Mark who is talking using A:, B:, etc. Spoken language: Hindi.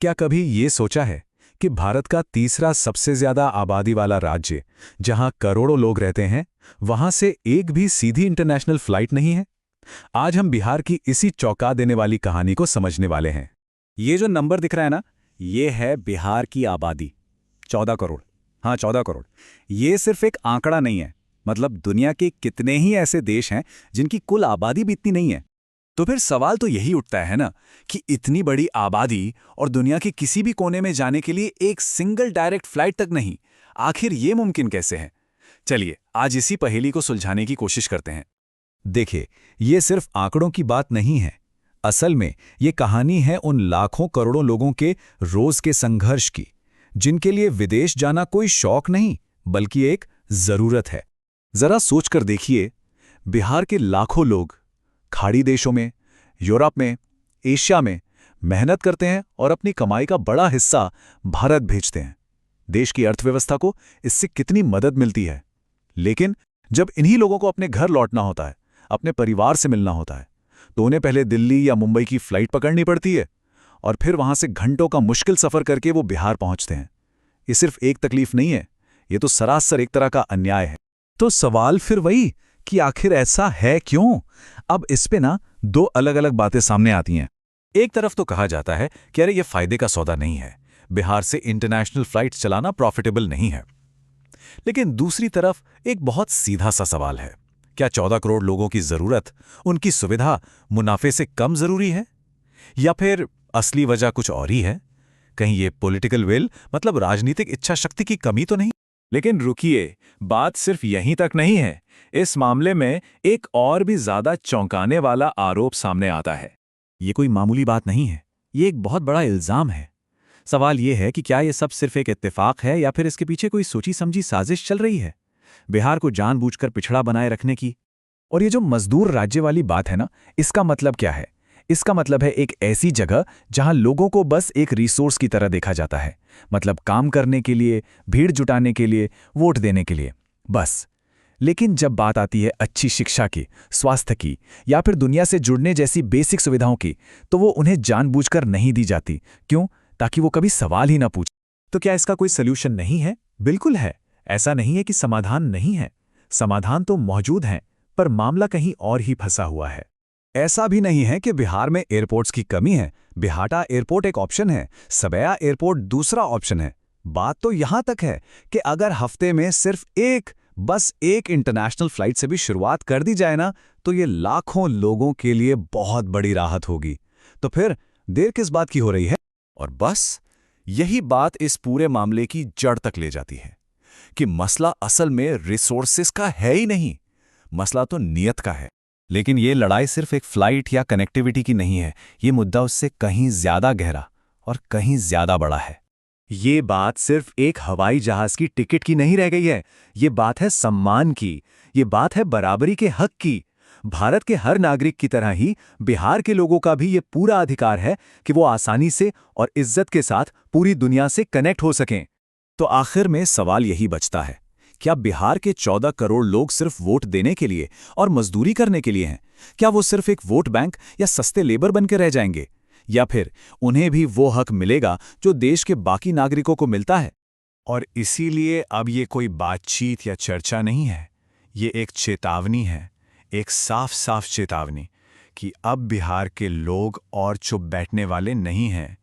A: क्या कभी ये सोचा है कि भारत का तीसरा सबसे ज्यादा आबादी वाला राज्य, जहां करोड़ों लोग रहते हैं, वहां से एक भी सीधी इंटरनेशनल फ्लाइट नहीं है? आज हम बिहार की इसी चौंका देने वाली कहानी को समझने वाले हैं।
B: ये जो नंबर दिख रहा है ना, ये है बिहार की आबादी। 14 करोड़। हाँ, 14 करोड़। ये सिर्फ एक आंकड़ा नहीं है। मतलब दुनिया के कितने ही ऐसे देश हैं जिनकी कुल आबादी भी इतनी नहीं है। तो फिर सवाल तो यही उठता है ना कि इतनी बड़ी आबादी और दुनिया के किसी भी कोने में जाने के लिए एक सिंगल डायरेक्ट फ्लाइट तक नहीं। आखिर ये मुमकिन कैसे है? चलिए आज इसी पहेली को सुलझाने की कोशिश करते हैं।
A: देखिए, ये सिर्फ आंकड़ों की बात नहीं है। असल में ये कहानी है उन लाखों करोड़ों लोगों के रोज के संघर्ष की, जिनके लिए विदेश जाना कोई शौक नहीं, बल्कि एक जरूरत है। जरा सोचकर देखिए, बिहार के लाखों लोग खाड़ी देशों में, यूरोप में, एशिया में मेहनत करते हैं और अपनी कमाई का बड़ा हिस्सा भारत भेजते हैं। देश की अर्थव्यवस्था को इससे कितनी मदद मिलती है। लेकिन जब इन्हीं लोगों को अपने घर लौटना होता है, अपने परिवार से मिलना होता है, तो उन्हें पहले दिल्ली या मुंबई की फ्लाइट पकड़नी पड़ती है और फिर वहां से घंटों का मुश्किल सफर करके वो बिहार पहुंचते हैं। ये सिर्फ एक तकलीफ नहीं है, ये तो सरासर एक तरह का अन्याय है। तो सवाल फिर वही कि आखिर ऐसा है क्यों? अब इस पे ना दो अलग अलग बातें सामने आती हैं। एक तरफ तो कहा जाता है कि अरे ये फायदे का सौदा नहीं है, बिहार से इंटरनेशनल फ्लाइट्स चलाना प्रॉफिटेबल नहीं है। लेकिन दूसरी तरफ एक बहुत सीधा सा सवाल है, क्या 14 करोड़ लोगों की जरूरत, उनकी सुविधा मुनाफे से कम जरूरी है? या फिर असली वजह कुछ और ही है? कहीं ये पॉलिटिकल विल, मतलब राजनीतिक इच्छा शक्ति की कमी तो नहीं? लेकिन रुकिए, बात सिर्फ यहीं तक नहीं है। इस मामले में एक और भी ज्यादा चौंकाने वाला आरोप सामने आता है। ये कोई मामूली बात नहीं है, ये एक बहुत बड़ा इल्जाम है। सवाल ये है कि क्या ये सब सिर्फ एक इत्तेफाक है या फिर इसके पीछे कोई सोची समझी साजिश चल रही है, बिहार को जानबूझकर पिछड़ा बनाए रखने की? और ये जो मजदूर राज्य वाली बात है ना, इसका मतलब क्या है? इसका मतलब है एक ऐसी जगह जहां लोगों को बस एक रिसोर्स की तरह देखा जाता है, मतलब काम करने के लिए, भीड़ जुटाने के लिए, वोट देने के लिए, बस। लेकिन जब बात आती है अच्छी शिक्षा की, स्वास्थ्य की या फिर दुनिया से जुड़ने जैसी बेसिक सुविधाओं की, तो वो उन्हें जानबूझकर नहीं दी जाती। क्यों? ताकि वो कभी सवाल ही ना पूछे। तो क्या इसका कोई सल्यूशन नहीं है? बिल्कुल है। ऐसा नहीं है कि समाधान नहीं है, समाधान तो मौजूद है, पर मामला कहीं और ही फंसा हुआ है। ऐसा भी नहीं है कि बिहार में एयरपोर्ट्स की कमी है। बिहाटा एयरपोर्ट एक ऑप्शन है, सबैया एयरपोर्ट दूसरा ऑप्शन है। बात तो यहां तक है कि अगर हफ्ते में सिर्फ बस एक इंटरनेशनल फ्लाइट से भी शुरुआत कर दी जाए ना, तो ये लाखों लोगों के लिए बहुत बड़ी राहत होगी। तो फिर देर किस बात की हो रही है? और बस यही बात इस पूरे मामले की जड़ तक ले जाती है कि मसला असल में रिसोर्सेस का है ही नहीं, मसला तो नीयत का है। लेकिन ये लड़ाई सिर्फ एक फ्लाइट या कनेक्टिविटी की नहीं है, ये मुद्दा उससे कहीं ज्यादा गहरा और कहीं ज्यादा बड़ा है। ये बात सिर्फ एक हवाई जहाज की टिकट की नहीं रह गई है, ये बात है सम्मान की, ये बात है बराबरी के हक की। भारत के हर नागरिक की तरह ही बिहार के लोगों का भी ये पूरा अधिकार है कि वो आसानी से और इज्जत के साथ पूरी दुनिया से कनेक्ट हो सकें। तो आखिर में सवाल यही बचता है, क्या बिहार के 14 करोड़ लोग सिर्फ वोट देने के लिए और मजदूरी करने के लिए हैं? क्या वो सिर्फ एक वोट बैंक या सस्ते लेबर बनकर रह जाएंगे? या फिर उन्हें भी वो हक मिलेगा जो देश के बाकी नागरिकों को मिलता है? और इसीलिए अब ये कोई बातचीत या चर्चा नहीं है, ये एक चेतावनी है, एक साफ साफ चेतावनी कि अब बिहार के लोग और चुप बैठने वाले नहीं हैं।